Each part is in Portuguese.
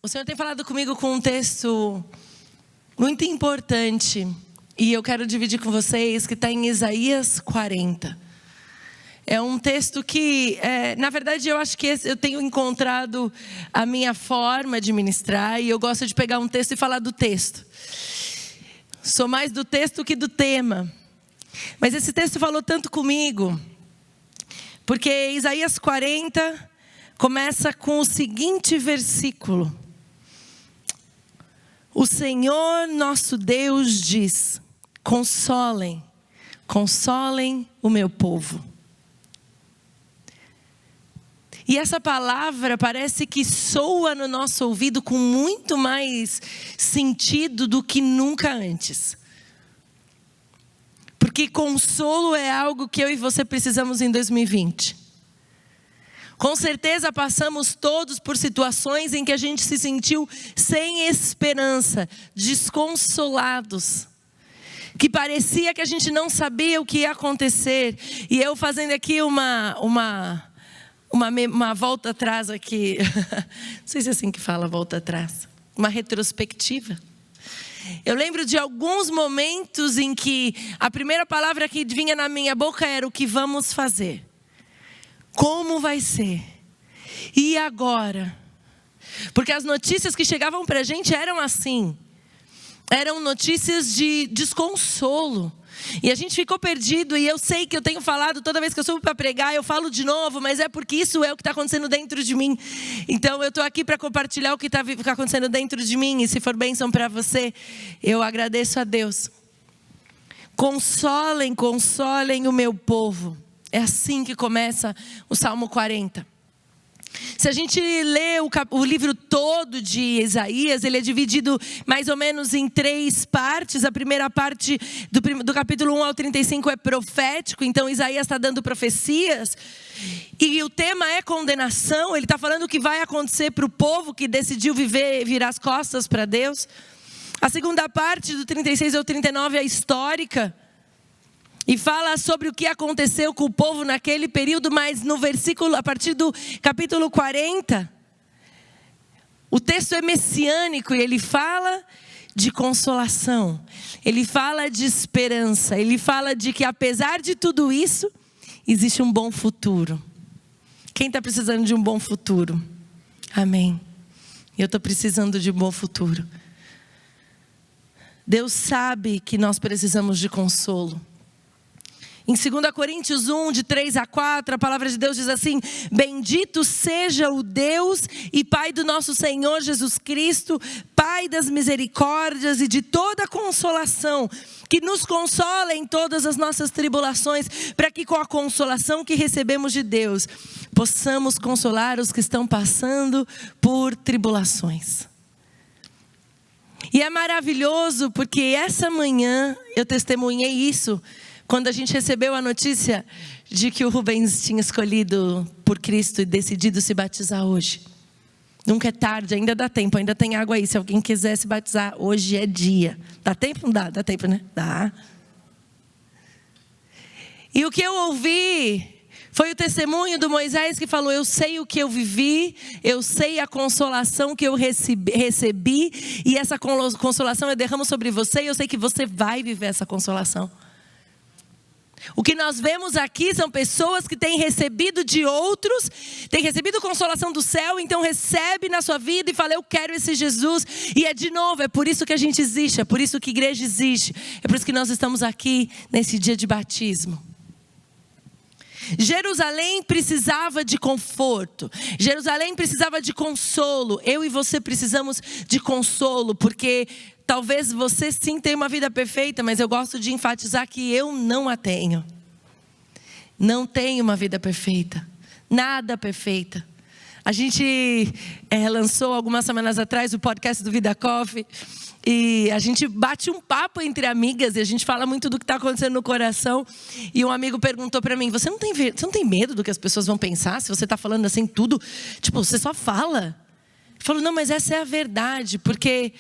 Senhor tem falado comigo com um texto muito importante. E eu quero dividir com vocês, que está em Isaías 40. É um texto que, na verdade, eu acho que eu tenho encontrado a minha forma de ministrar. E eu gosto de pegar um texto e falar do texto. Sou mais do texto que do tema. Mas esse texto falou tanto comigo. Porque Isaías 40 começa com o seguinte versículo. O Senhor nosso Deus diz: consolem, consolem o meu povo. E essa palavra parece que soa no nosso ouvido com muito mais sentido do que nunca antes. Porque consolo é algo que eu e você precisamos em 2020. Com certeza passamos todos por situações em que a gente se sentiu sem esperança, desconsolados. Que parecia que a gente não sabia o que ia acontecer. E eu fazendo aqui uma volta atrás aqui. Não sei se é assim que fala, volta atrás. Uma retrospectiva. Eu lembro de alguns momentos em que a primeira palavra que vinha na minha boca era: o que vamos fazer? Como vai ser? E agora? Porque as notícias que chegavam para a gente eram assim. Eram notícias de desconsolo. E a gente ficou perdido. E eu sei que eu tenho falado, toda vez que eu subo para pregar, eu falo de novo. Mas é porque isso é o que está acontecendo dentro de mim. Então eu estou aqui para compartilhar o que está acontecendo dentro de mim. E se for bênção para você, eu agradeço a Deus. Consolem, consolem o meu povo. É assim que começa o Salmo 40. Se a gente lê o livro todo de Isaías, ele é dividido mais ou menos em 3 partes. A primeira parte do capítulo 1 ao 35 é profético. Então Isaías está dando profecias. E o tema é condenação. Ele está falando o que vai acontecer para o povo que decidiu virar as costas para Deus. A segunda parte, do 36 ao 39, é histórica. E fala sobre o que aconteceu com o povo naquele período, mas no versículo, a partir do capítulo 40, o texto é messiânico e ele fala de consolação, ele fala de esperança, ele fala de que apesar de tudo isso, existe um bom futuro. Quem está precisando de um bom futuro? Amém. Eu estou precisando de um bom futuro. Deus sabe que nós precisamos de consolo. Em 2 Coríntios 1, de 3 a 4, a palavra de Deus diz assim: bendito seja o Deus e Pai do nosso Senhor Jesus Cristo, Pai das misericórdias e de toda consolação, que nos consola em todas as nossas tribulações, para que com a consolação que recebemos de Deus, possamos consolar os que estão passando por tribulações. E é maravilhoso porque essa manhã eu testemunhei isso, quando a gente recebeu a notícia de que o Rubens tinha escolhido por Cristo e decidido se batizar hoje. Nunca é tarde, ainda dá tempo, ainda tem água aí. Se alguém quiser se batizar, hoje é dia. Dá tempo? Não dá? Dá tempo, né? Dá. E o que eu ouvi foi o testemunho do Moisés que falou: eu sei o que eu vivi, eu sei a consolação que eu recebi. E essa consolação eu derramo sobre você e eu sei que você vai viver essa consolação. O que nós vemos aqui são pessoas que têm recebido de outros, têm recebido consolação do céu, então recebe na sua vida e fala: eu quero esse Jesus. E é de novo, é por isso que a gente existe, é por isso que a igreja existe, é por isso que nós estamos aqui nesse dia de batismo. Jerusalém precisava de conforto, Jerusalém precisava de consolo. Eu e você precisamos de consolo, porque talvez você sim tenha uma vida perfeita, mas eu gosto de enfatizar que eu não a tenho. Não tenho uma vida perfeita, nada perfeita. A gente lançou algumas semanas atrás o podcast do Vida Coffee. E a gente bate um papo entre amigas e a gente fala muito do que está acontecendo no coração. E um amigo perguntou para mim: você não tem medo do que as pessoas vão pensar se você está falando assim tudo? Tipo, você só fala. Eu falo: não, mas essa é a verdade. Porque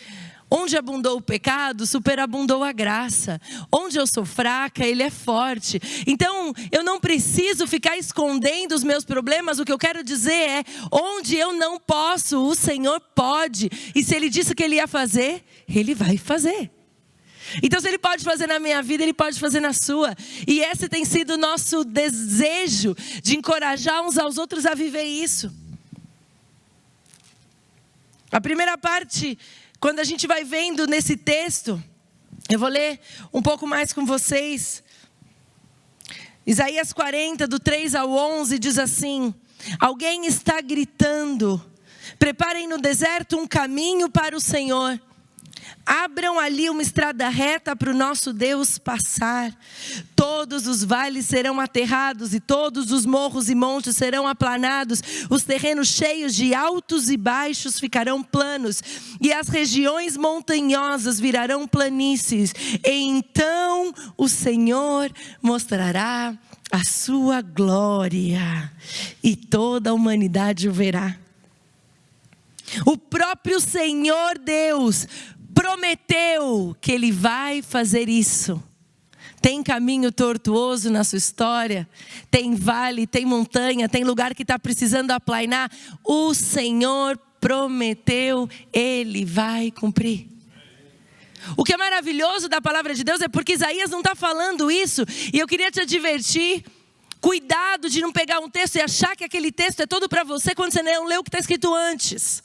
Onde abundou o pecado, superabundou a graça. Onde eu sou fraca, Ele é forte. Então, eu não preciso ficar escondendo os meus problemas. O que eu quero dizer é, onde eu não posso, o Senhor pode. E se Ele disse que Ele ia fazer, Ele vai fazer. Então, se Ele pode fazer na minha vida, Ele pode fazer na sua. E esse tem sido o nosso desejo, de encorajar uns aos outros a viver isso. A primeira parte, quando a gente vai vendo nesse texto, eu vou ler um pouco mais com vocês. Isaías 40, do 3 ao 11, diz assim: alguém está gritando, preparem no deserto um caminho para o Senhor. Abram ali uma estrada reta para o nosso Deus passar. Todos os vales serão aterrados e todos os morros e montes serão aplanados. Os terrenos cheios de altos e baixos ficarão planos e as regiões montanhosas virarão planícies. Então o Senhor mostrará a sua glória e toda a humanidade o verá. O próprio Senhor Deus prometeu que Ele vai fazer isso. Tem caminho tortuoso na sua história, tem vale, tem montanha, tem lugar que está precisando aplainar. O Senhor prometeu, Ele vai cumprir. O que é maravilhoso da palavra de Deus é porque Isaías não está falando isso. E eu queria te advertir, cuidado de não pegar um texto e achar que aquele texto é todo para você quando você não lê o que está escrito antes.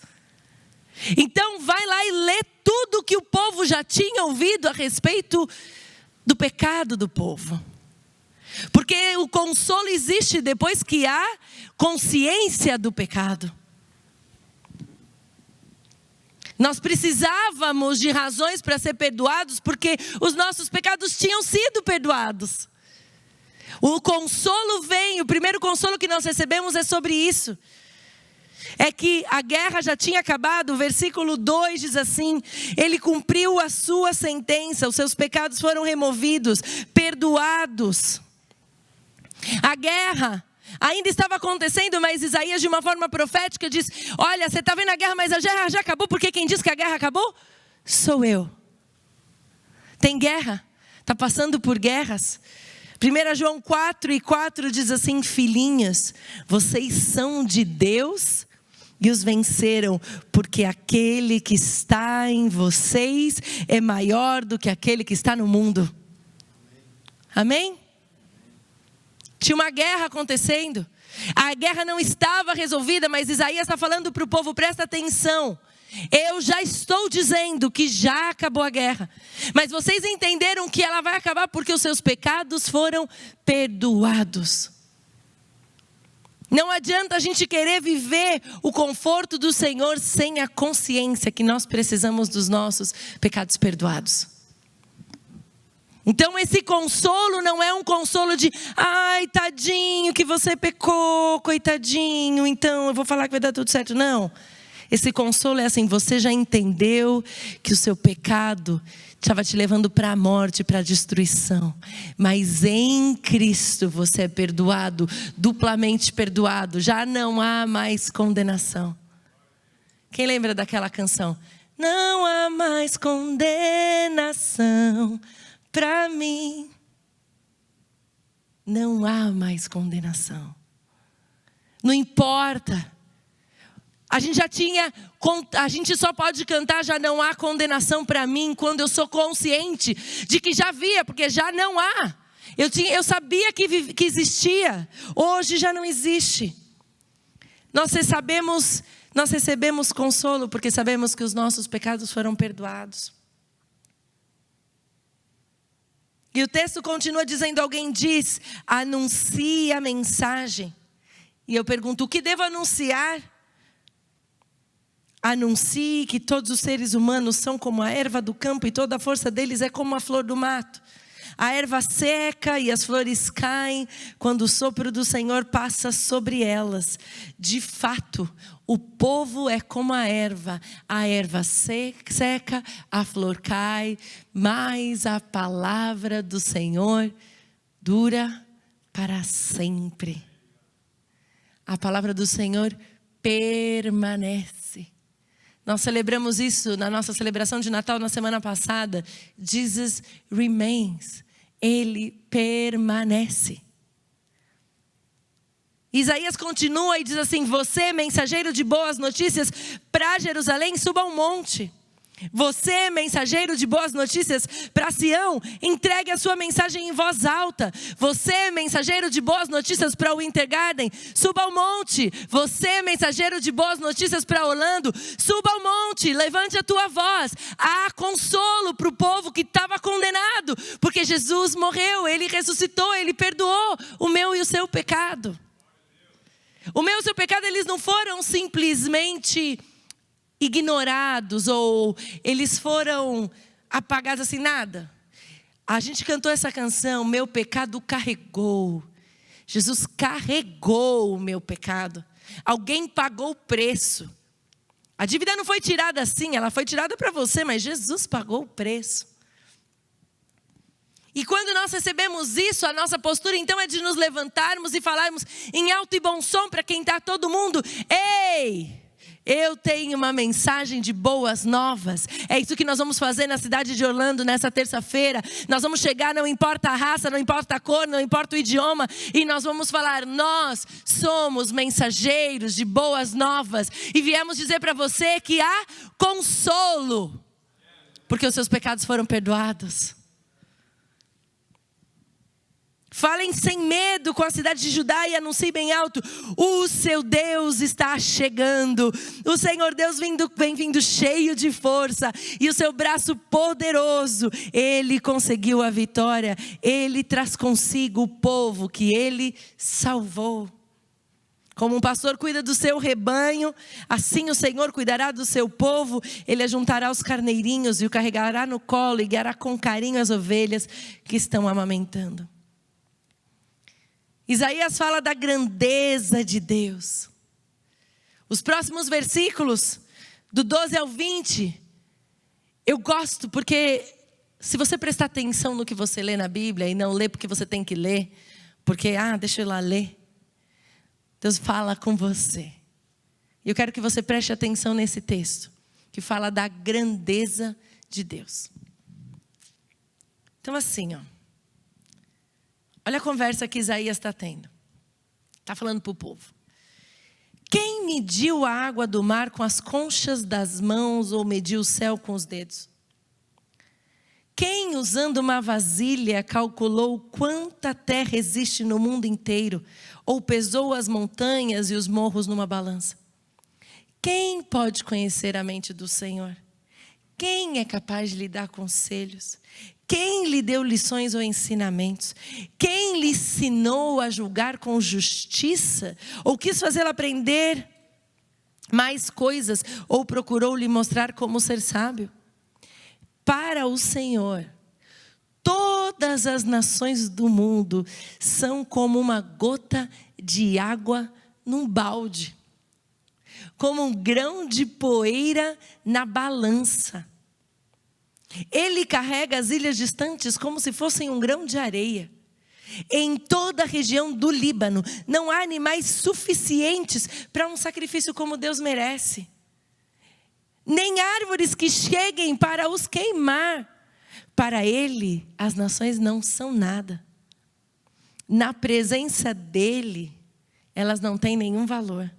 Então vai lá e lê tudo que o povo já tinha ouvido a respeito do pecado do povo. Porque o consolo existe depois que há consciência do pecado. Nós precisávamos de razões para ser perdoados porque os nossos pecados tinham sido perdoados. O consolo vem, o primeiro consolo que nós recebemos é sobre isso. É que a guerra já tinha acabado. O versículo 2 diz assim: Ele cumpriu a sua sentença, os seus pecados foram removidos, perdoados. A guerra ainda estava acontecendo, mas Isaías, de uma forma profética, diz: olha, você está vendo a guerra, mas a guerra já acabou, porque quem diz que a guerra acabou? Sou eu. Tem guerra, está passando por guerras. 1 João 4:4 diz assim: filhinhas, vocês são de Deus e os venceram, porque aquele que está em vocês é maior do que aquele que está no mundo. Amém? Tinha uma guerra acontecendo. A guerra não estava resolvida, mas Isaías está falando para o povo: presta atenção. Eu já estou dizendo que já acabou a guerra. Mas vocês entenderam que ela vai acabar porque os seus pecados foram perdoados. Não adianta a gente querer viver o conforto do Senhor sem a consciência que nós precisamos dos nossos pecados perdoados. Então esse consolo não é um consolo de: ai, tadinho que você pecou, coitadinho, então eu vou falar que vai dar tudo certo. Não. Esse consolo é assim: você já entendeu que o seu pecado estava te levando para a morte, para a destruição. Mas em Cristo você é perdoado, duplamente perdoado. Já não há mais condenação. Quem lembra daquela canção? Não há mais condenação para mim. Não há mais condenação. Não importa. A gente só pode cantar já não há condenação para mim quando eu sou consciente de que já havia, porque já não há. Eu sabia que existia, hoje já não existe. Nós recebemos consolo porque sabemos que os nossos pecados foram perdoados. E o texto continua dizendo, alguém diz, anuncie a mensagem. E eu pergunto, o que devo anunciar? Anuncie que todos os seres humanos são como a erva do campo e toda a força deles é como a flor do mato. A erva seca e as flores caem quando o sopro do Senhor passa sobre elas. De fato, o povo é como a erva seca, a flor cai, mas a palavra do Senhor dura para sempre. A palavra do Senhor permanece. Nós celebramos isso na nossa celebração de Natal na semana passada. Jesus remains. Ele permanece. Isaías continua e diz assim: você, mensageiro de boas notícias, para Jerusalém, suba ao monte. Você, mensageiro de boas notícias, para Sião, entregue a sua mensagem em voz alta. Você, mensageiro de boas notícias para o Wintergarten, suba ao monte. Você, mensageiro de boas notícias para Orlando, suba ao monte, levante a tua voz. Há consolo para o povo que estava condenado, porque Jesus morreu, Ele ressuscitou, Ele perdoou o meu e o seu pecado. O meu e o seu pecado, eles não foram simplesmente ignorados, ou eles foram apagados assim, nada. A gente cantou essa canção, meu pecado carregou. Jesus carregou o meu pecado. Alguém pagou o preço. A dívida não foi tirada assim, ela foi tirada para você, mas Jesus pagou o preço. E quando nós recebemos isso, a nossa postura então é de nos levantarmos e falarmos em alto e bom som para quem está todo mundo: ei, eu tenho uma mensagem de boas novas. É isso que nós vamos fazer na cidade de Orlando nessa terça-feira. Nós vamos chegar, não importa a raça, não importa a cor, não importa o idioma, e nós vamos falar: nós somos mensageiros de boas novas e viemos dizer para você que há consolo, porque os seus pecados foram perdoados. Falem sem medo com a cidade de Judá e anunciem bem alto: o seu Deus está chegando. O Senhor Deus vem vindo cheio de força, e o seu braço poderoso, Ele conseguiu a vitória. Ele traz consigo o povo que Ele salvou. Como um pastor cuida do seu rebanho, assim o Senhor cuidará do seu povo. Ele ajuntará os carneirinhos e o carregará no colo e guiará com carinho as ovelhas que estão amamentando. Isaías fala da grandeza de Deus. Os próximos versículos, do 12 ao 20, eu gosto porque se você prestar atenção no que você lê na Bíblia e não lê porque você tem que ler, porque, deixa eu ir lá ler, Deus fala com você. E eu quero que você preste atenção nesse texto, que fala da grandeza de Deus. Então assim, olha a conversa que Isaías está tendo. Está falando para o povo. Quem mediu a água do mar com as conchas das mãos ou mediu o céu com os dedos? Quem, usando uma vasilha, calculou quanta terra existe no mundo inteiro, ou pesou as montanhas e os morros numa balança? Quem pode conhecer a mente do Senhor? Quem é capaz de lhe dar conselhos? Quem lhe deu lições ou ensinamentos? Quem lhe ensinou a julgar com justiça? Ou quis fazê-lo aprender mais coisas? Ou procurou lhe mostrar como ser sábio? Para o Senhor, todas as nações do mundo são como uma gota de água num balde, como um grão de poeira na balança. Ele carrega as ilhas distantes como se fossem um grão de areia. Em toda a região do Líbano não há animais suficientes para um sacrifício como Deus merece, nem árvores que cheguem para os queimar. Para Ele, as nações não são nada. Na presença dEle, elas não têm nenhum valor.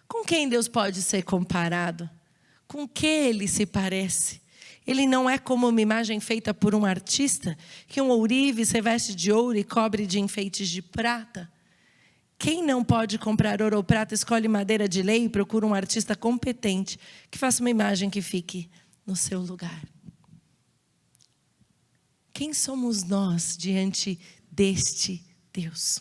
Com quem Deus pode ser comparado? Com que Ele se parece? Ele não é como uma imagem feita por um artista, que um ourive se veste de ouro e cobre de enfeites de prata. Quem não pode comprar ouro ou prata, escolhe madeira de lei e procura um artista competente, que faça uma imagem que fique no seu lugar. Quem somos nós diante deste Deus?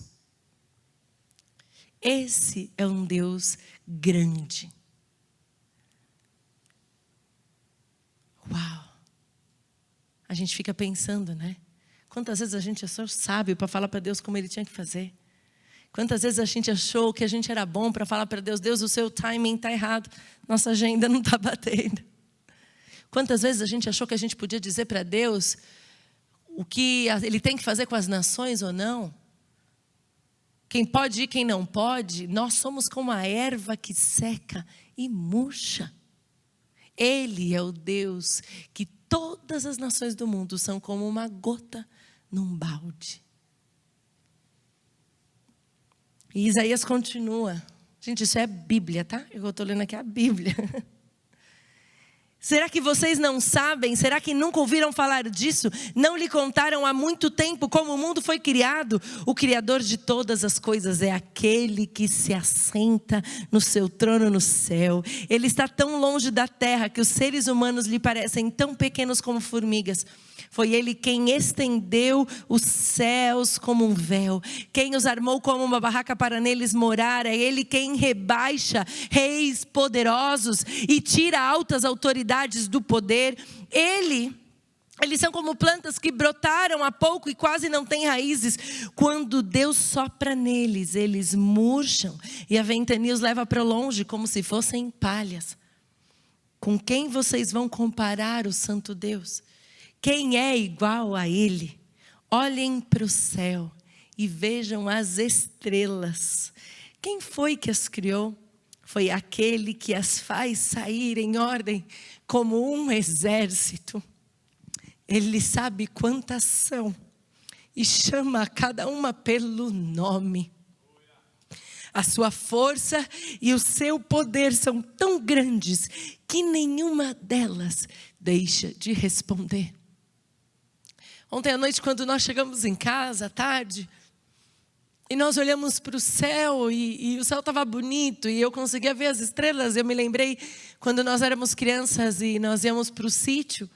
Esse é um Deus grande. Uau! A gente fica pensando, né? Quantas vezes a gente achou sábio para falar para Deus como Ele tinha que fazer? Quantas vezes a gente achou que a gente era bom para falar para Deus: Deus, o seu timing está errado, nossa agenda não está batendo. Quantas vezes a gente achou que a gente podia dizer para Deus o que Ele tem que fazer com as nações ou não? Quem pode ir, quem não pode? Nós somos como a erva que seca e murcha. Ele é o Deus que todas as nações do mundo são como uma gota num balde. E Isaías continua. Gente, isso é Bíblia, tá? Eu estou lendo aqui a Bíblia. Será que vocês não sabem? Será que nunca ouviram falar disso? Não lhe contaram há muito tempo como o mundo foi criado? O Criador de todas as coisas é aquele que se assenta no seu trono no céu. Ele está tão longe da terra que os seres humanos lhe parecem tão pequenos como formigas. Foi Ele quem estendeu os céus como um véu, quem os armou como uma barraca para neles morar. É Ele quem rebaixa reis poderosos e tira altas autoridades do poder. Eles são como plantas que brotaram há pouco e quase não têm raízes. Quando Deus sopra neles, eles murcham e a ventania os leva para longe como se fossem palhas. Com quem vocês vão comparar o Santo Deus? Quem é igual a Ele? Olhem para o céu e vejam as estrelas. Quem foi que as criou? Foi aquele que as faz sair em ordem como um exército. Ele sabe quantas são e chama cada uma pelo nome. A sua força e o seu poder são tão grandes que nenhuma delas deixa de responder. Ontem à noite, quando nós chegamos em casa, à tarde, e nós olhamos para o céu, e o céu estava bonito, e eu conseguia ver as estrelas. Eu me lembrei quando nós éramos crianças e nós íamos para o sítio,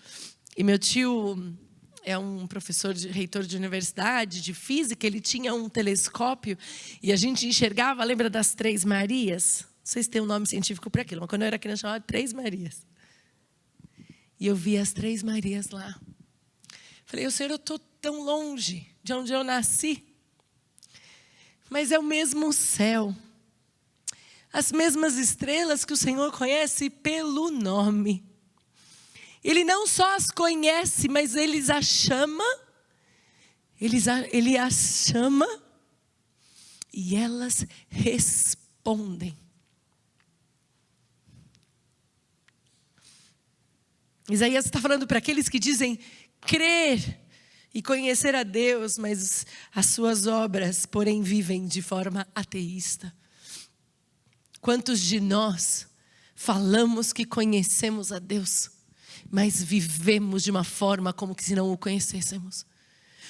e meu tio é um professor, reitor de universidade, de física, ele tinha um telescópio, e a gente enxergava, lembra das Três Marias? Não sei se tem um nome científico para aquilo, mas quando eu era criança chamava Três Marias. E eu via as Três Marias lá. Falei, Senhor, eu estou tão longe de onde eu nasci. Mas é o mesmo céu. As mesmas estrelas que o Senhor conhece pelo nome. Ele não só as conhece, mas Ele as chama. Ele as chama e elas respondem. Isaías está falando para aqueles que dizem crer e conhecer a Deus, mas as suas obras, porém, vivem de forma ateísta. Quantos de nós falamos que conhecemos a Deus, mas vivemos de uma forma como que se não o conhecêssemos?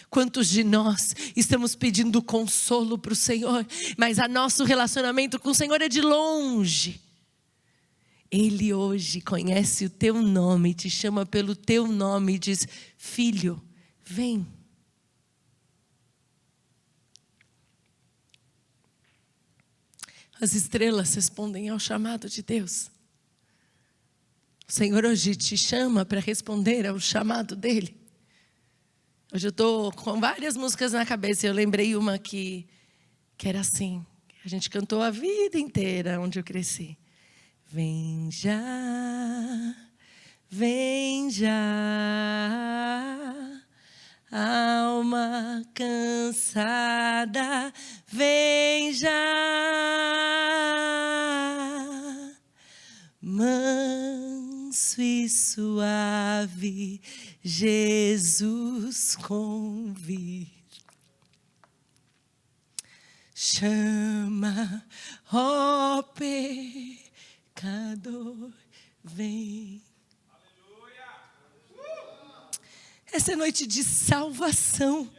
Quantos de nós estamos pedindo consolo para o Senhor, mas o nosso relacionamento com o Senhor é de longe? Ele hoje conhece o teu nome, te chama pelo teu nome e diz, filho, vem. As estrelas respondem ao chamado de Deus. O Senhor hoje te chama para responder ao chamado dEle. Hoje eu estou com várias músicas na cabeça. Eu lembrei uma que era assim. A gente cantou a vida inteira onde eu cresci. Vem já, alma cansada, vem já, manso e suave, Jesus convida. Chama, ó pecador, vem. Essa é noite de salvação.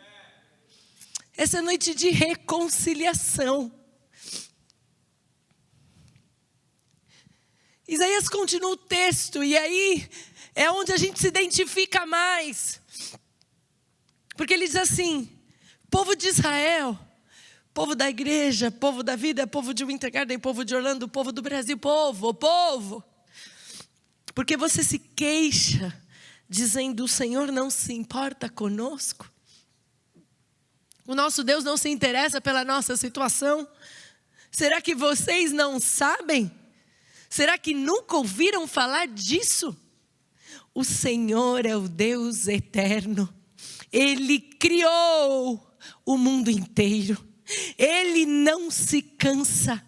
Essa é noite de reconciliação. Isaías continua o texto, e aí é onde a gente se identifica mais. Porque ele diz assim, povo de Israel, povo da igreja, povo da vida, povo de Winter Garden, povo de Orlando, povo do Brasil, povo. Porque você se queixa, dizendo, o Senhor não se importa conosco. O nosso Deus não se interessa pela nossa situação. Será que vocês não sabem? Será que nunca ouviram falar disso? O Senhor é o Deus eterno. Ele criou o mundo inteiro. Ele não se cansa.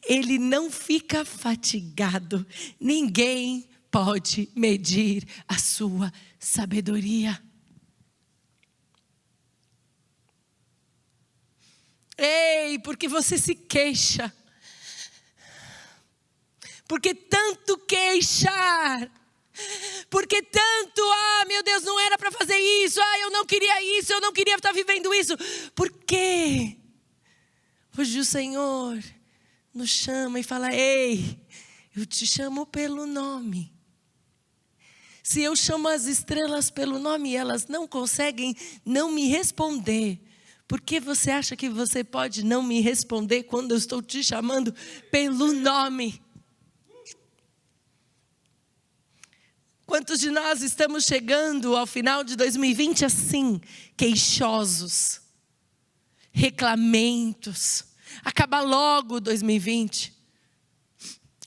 Ele não fica fatigado. Ninguém pode medir a sua sabedoria. Ei, porque você se queixa. Porque tanto queixar. Porque tanto, meu Deus, não era para fazer isso. Eu não queria isso, eu não queria estar vivendo isso. Por quê? Hoje o Senhor nos chama e fala: ei, eu te chamo pelo nome. Se eu chamo as estrelas pelo nome e elas não conseguem não me responder, por que você acha que você pode não me responder quando eu estou te chamando pelo nome? Quantos de nós estamos chegando ao final de 2020 assim, queixosos, reclamentos? Acaba logo 2020.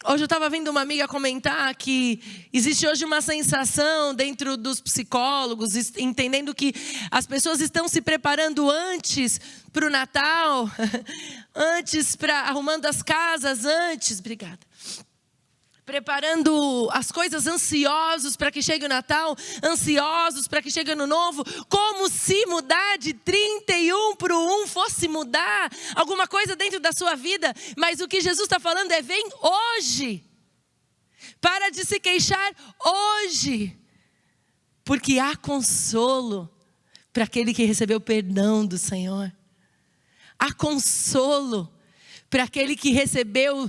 Hoje eu estava vendo uma amiga comentar que existe hoje uma sensação dentro dos psicólogos, entendendo que as pessoas estão se preparando antes para o Natal, antes arrumando as casas antes, obrigada. Preparando as coisas, ansiosos para que chegue o Natal, ansiosos para que chegue o Ano Novo, como se mudar de 31 para o 1 fosse mudar alguma coisa dentro da sua vida. Mas o que Jesus está falando é: vem hoje, para de se queixar hoje, porque há consolo para aquele que recebeu o perdão do Senhor, há consolo para aquele que recebeu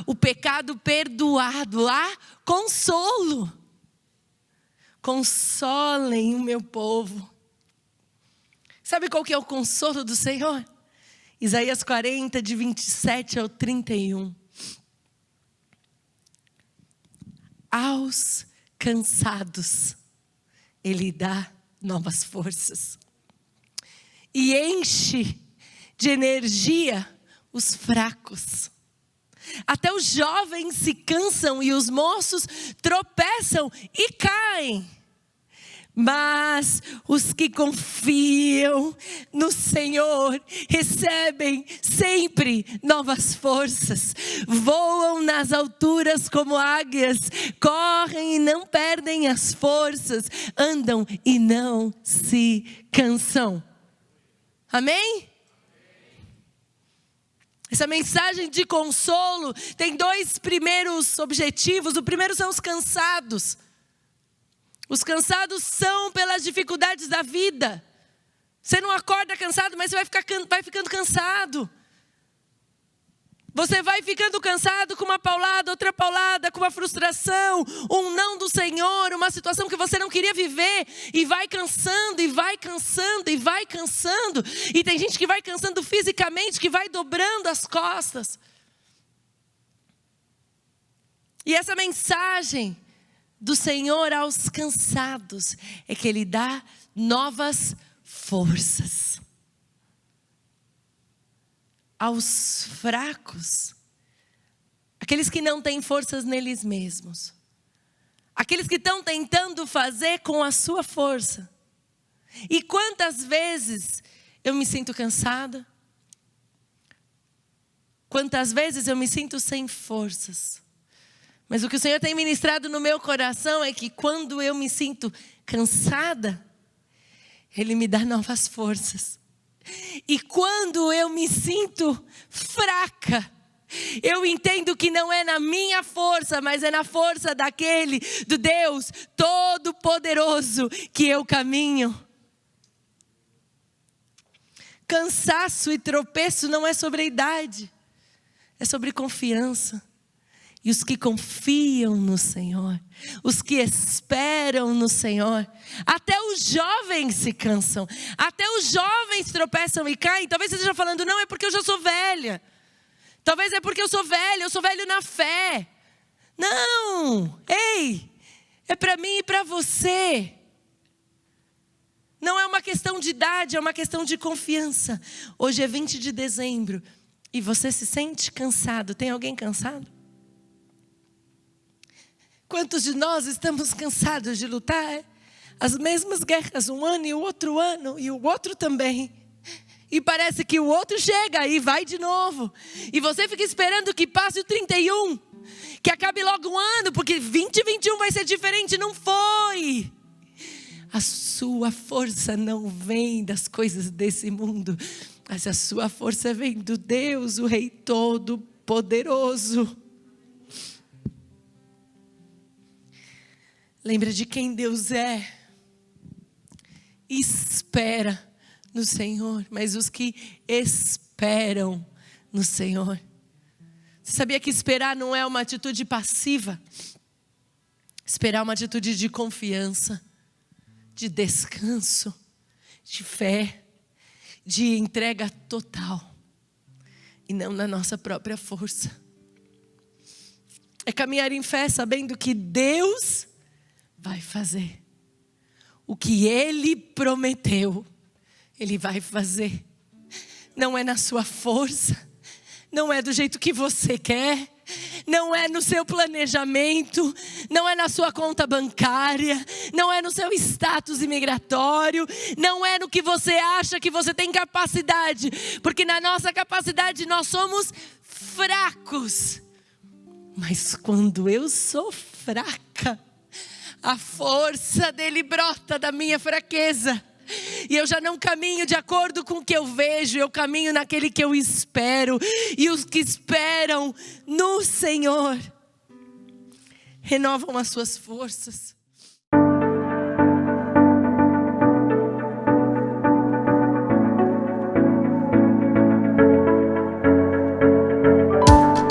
o pecado perdoado. Há consolo. Consolem o meu povo. Sabe qual que é o consolo do Senhor? Isaías 40, de 27 ao 31. Aos cansados, Ele dá novas forças. E enche de energia os fracos. Até os jovens se cansam e os moços tropeçam e caem. Mas os que confiam no Senhor recebem sempre novas forças. Voam nas alturas como águias, correm e não perdem as forças, andam e não se cansam. Amém? Essa mensagem de consolo tem dois primeiros objetivos. O primeiro são os cansados. Os cansados são pelas dificuldades da vida. Você não acorda cansado, mas você vai ficando cansado. Você vai ficando cansado com uma paulada, outra paulada, com uma frustração, um não do Senhor, uma situação que você não queria viver. E vai cansando, e vai cansando, e vai cansando. E tem gente que vai cansando fisicamente, que vai dobrando as costas. E essa mensagem do Senhor aos cansados é que Ele dá novas forças. Aos fracos, aqueles que não têm forças neles mesmos, aqueles que estão tentando fazer com a sua força. E quantas vezes eu me sinto cansada? Quantas vezes eu me sinto sem forças? Mas o que o Senhor tem ministrado no meu coração é que quando eu me sinto cansada, Ele me dá novas forças. E quando eu me sinto fraca, eu entendo que não é na minha força, mas é na força do Deus Todo-Poderoso que eu caminho. Cansaço e tropeço não é sobre a idade, é sobre confiança. E os que confiam no Senhor, os que esperam no Senhor, até os jovens se cansam, até os jovens tropeçam e caem. Talvez você esteja falando: não, é porque eu já sou velha. Talvez é porque eu sou velho na fé. Não, ei, é para mim e para você. Não é uma questão de idade, é uma questão de confiança. Hoje é 20 de dezembro e você se sente cansado. Tem alguém cansado? Quantos de nós estamos cansados de lutar as mesmas guerras, um ano e o outro também. E parece que o outro chega e vai de novo. E você fica esperando que passe o 31 Que acabe logo o ano, porque 2021 vai ser diferente. Não foi. A sua força não vem das coisas desse mundo, mas a sua força vem do Deus, o Rei Todo-Poderoso. Lembra de quem Deus é. Espera no Senhor, mas os que esperam no Senhor. Você sabia que esperar não é uma atitude passiva? Esperar é uma atitude de confiança, de descanso, de fé, de entrega total. E não na nossa própria força. É caminhar em fé sabendo que Deus vai fazer. O que Ele prometeu, Ele vai fazer. Não é na sua força. Não é do jeito que você quer, não é no seu planejamento, não é na sua conta bancária, não é no seu status imigratório, não é no que você acha que você tem capacidade, porque na nossa capacidade nós somos fracos. Mas quando eu sou fraca, a força dele brota da minha fraqueza. E eu já não caminho de acordo com o que eu vejo, eu caminho naquele que eu espero. E os que esperam no Senhor renovam as suas forças.